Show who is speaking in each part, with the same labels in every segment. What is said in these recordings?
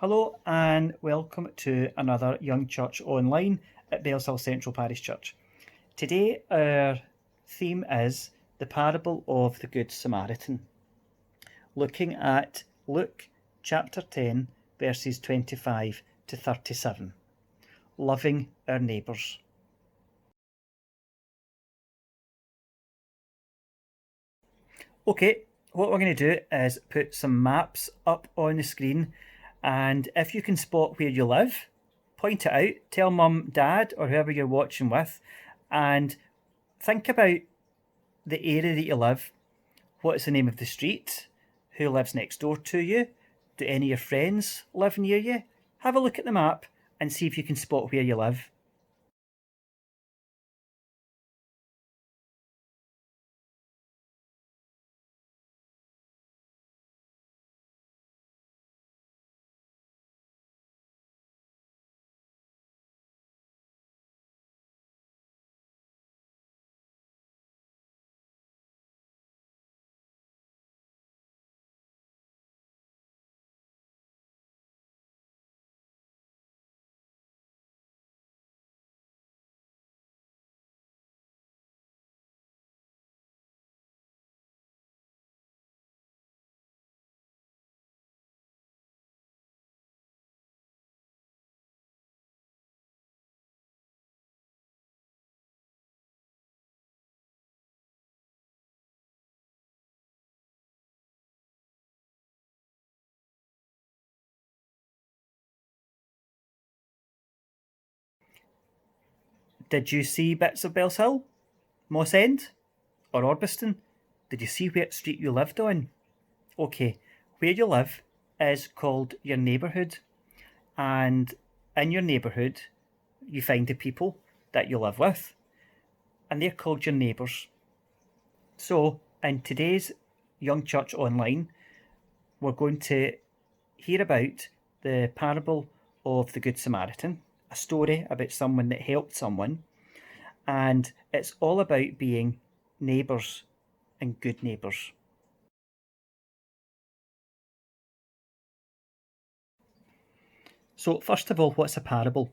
Speaker 1: Hello and welcome to another Young Church Online at Bellshill Central Parish Church. Today our theme is the parable of the Good Samaritan, looking at Luke chapter 10 verses 25 to 37, loving our neighbours. Okay, what we're going to do is put some maps up on the screen, and if you can spot where you live, point it out, tell mum, dad, or whoever you're watching with, and think about the area that you live. What's the name of the street? Who lives next door to you? Do any of your friends live near you? Have a look at the map and see if you can spot where you live. Did you see bits of Bellshill, Moss End, or Orbiston? Did you see what street you lived on? Okay, where you live is called your neighbourhood, and in your neighbourhood you find the people that you live with, and they're called your neighbours. So in today's Young Church Online, we're going to hear about the parable of the Good Samaritan, a story about someone that helped someone, and it's all about being neighbours and good neighbours. So first of all, what's a parable?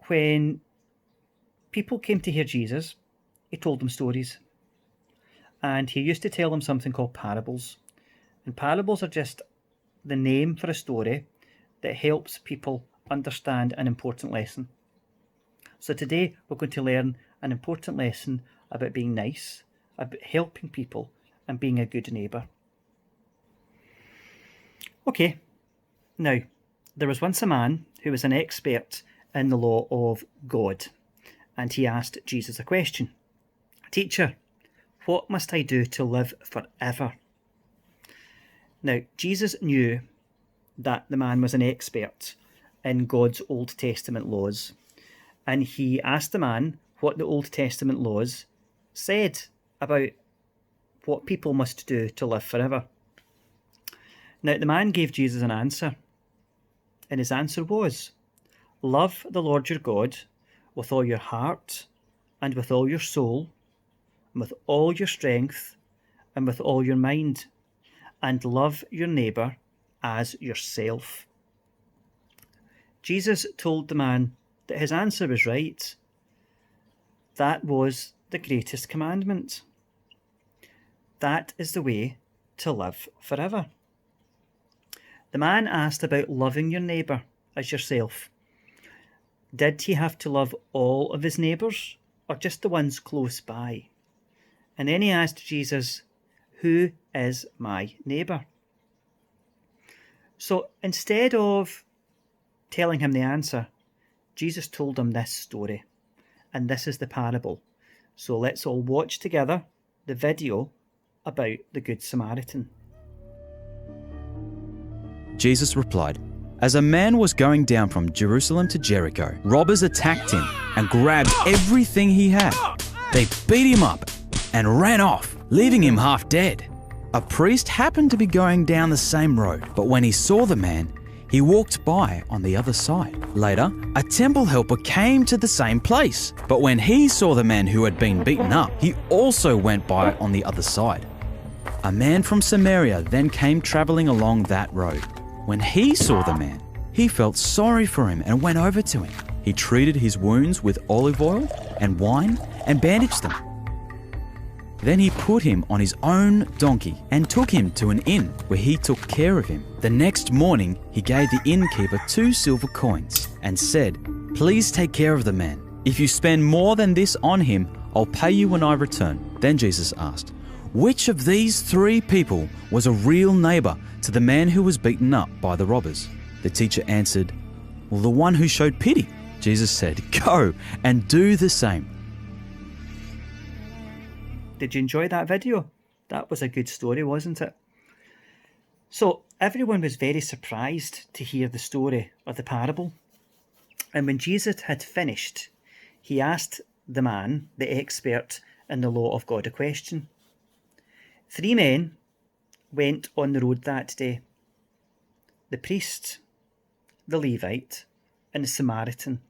Speaker 1: When people came to hear Jesus, he told them stories, and he used to tell them something called parables. And parables are just the name for a story that helps people understand an important lesson. So today we're going to learn an important lesson about being nice, about helping people, and being a good neighbour. Okay, now there was once a man who was an expert in the law of God, and he asked Jesus a question. Teacher, what must I do to live forever? Now, Jesus knew that the man was an expert in God's Old Testament laws, and he asked the man what the Old Testament laws said about what people must do to live forever. Now, the man gave Jesus an answer, and his answer was, love the Lord your God with all your heart, and with all your soul, and with all your strength, and with all your mind, and love your neighbour as yourself. Jesus told the man that his answer was right. That was the greatest commandment. That is the way to live forever. The man asked about loving your neighbour as yourself. Did he have to love all of his neighbours, or just the ones close by? And then he asked Jesus, who is my neighbour? So instead of telling him the answer, Jesus told him this story, and this is the parable. So let's all watch together the video about the Good Samaritan.
Speaker 2: Jesus replied, as a man was going down from Jerusalem to Jericho, robbers attacked him and grabbed everything he had. They beat him up and ran off, leaving him half dead. A priest happened to be going down the same road, but when he saw the man, he walked by on the other side. Later, a temple helper came to the same place, but when he saw the man who had been beaten up, he also went by on the other side. A man from Samaria then came traveling along that road. When he saw the man, he felt sorry for him and went over to him. He treated his wounds with olive oil and wine and bandaged them. Then he put him on his own donkey and took him to an inn where he took care of him. The next morning, he gave the innkeeper 2 silver coins and said, "Please take care of the man. If you spend more than this on him, I'll pay you when I return." Then Jesus asked, "Which of these 3 people was a real neighbor to the man who was beaten up by the robbers?" The teacher answered, "Well, the one who showed pity." Jesus said, "Go and do the same."
Speaker 1: Did you enjoy that video? That was a good story, wasn't it? So everyone was very surprised to hear the story of the parable. And when Jesus had finished, he asked the man, the expert in the law of God, a question. 3 men went on the road that day. The priest, the Levite, and the Samaritan.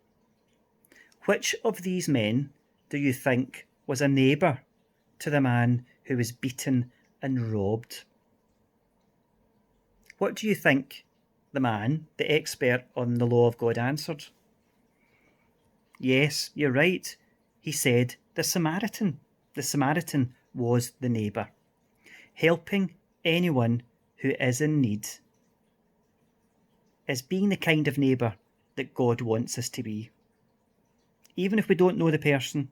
Speaker 1: Which of these men do you think was a neighbour to the man who was beaten and robbed? What do you think the man, the expert on the law of God, answered? Yes, you're right. He said the Samaritan. The Samaritan was the neighbour, helping anyone who is in need, is being the kind of neighbour that God wants us to be. Even if we don't know the person,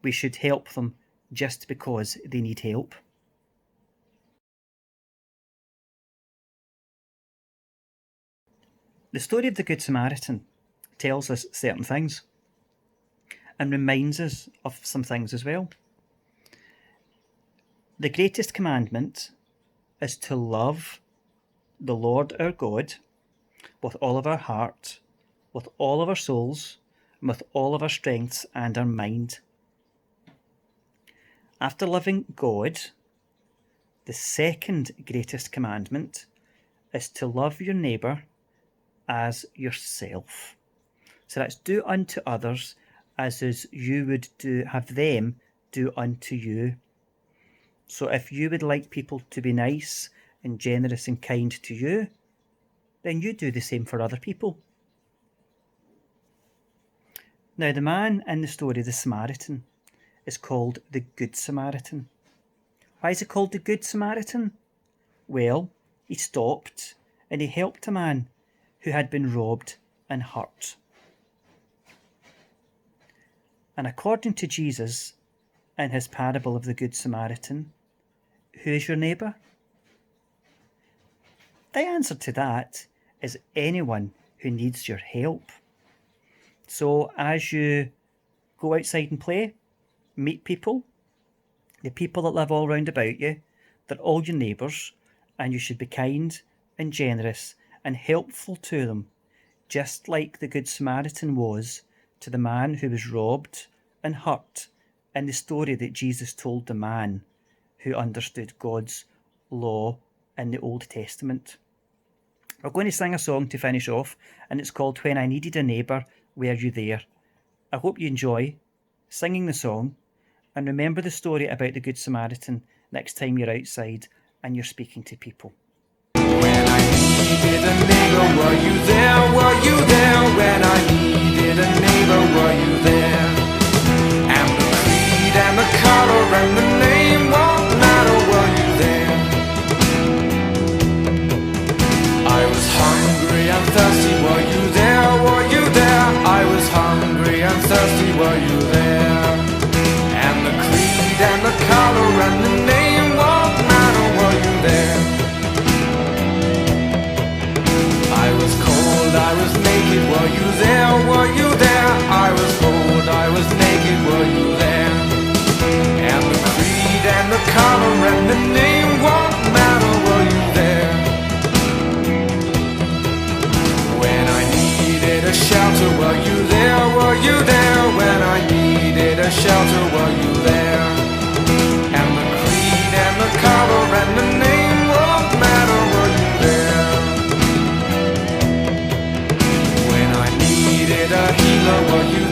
Speaker 1: we should help them just because they need help. The story of the Good Samaritan tells us certain things and reminds us of some things as well. The greatest commandment is to love the Lord our God with all of our heart, with all of our souls, and with all of our strengths and our mind. After loving God, the second greatest commandment is to love your neighbour as yourself. So that's do unto others as you would have them do unto you. So if you would like people to be nice and generous and kind to you, then you do the same for other people. Now, the man in the story, the Samaritan, is called the Good Samaritan. Why is he called the Good Samaritan? Well, he stopped and he helped a man who had been robbed and hurt. And according to Jesus, in his parable of the Good Samaritan, who is your neighbour? The answer to that is anyone who needs your help. So as you go outside and play, meet people, the people that live all round about you, they're all your neighbours, and you should be kind and generous and helpful to them, just like the Good Samaritan was to the man who was robbed and hurt in the story that Jesus told the man who understood God's law in the Old Testament. We're going to sing a song to finish off, and it's called When I Needed a Neighbour, Were You There? I hope you enjoy singing the song, and remember the story about the Good Samaritan next time you're outside and you're speaking to people.
Speaker 3: When I needed a neighbor, were you there? Were you there? When I needed a neighbor, were you there? And the creed and the color and the name won't matter, were you there? I was hungry and thirsty, were you there? Were you there? I was hungry and thirsty, were you there? And the creed and the color and the name won't matter, were you there? I was cold, I was naked, were you there? Were you there? I was cold, I was naked, were you there? And the creed and the color and the name won't matter, were you there? When I needed a shelter, were you there? Were you there? When I needed a shelter, were you there? And the creed and the color and the name won't matter, were you there? When I needed a healer, were you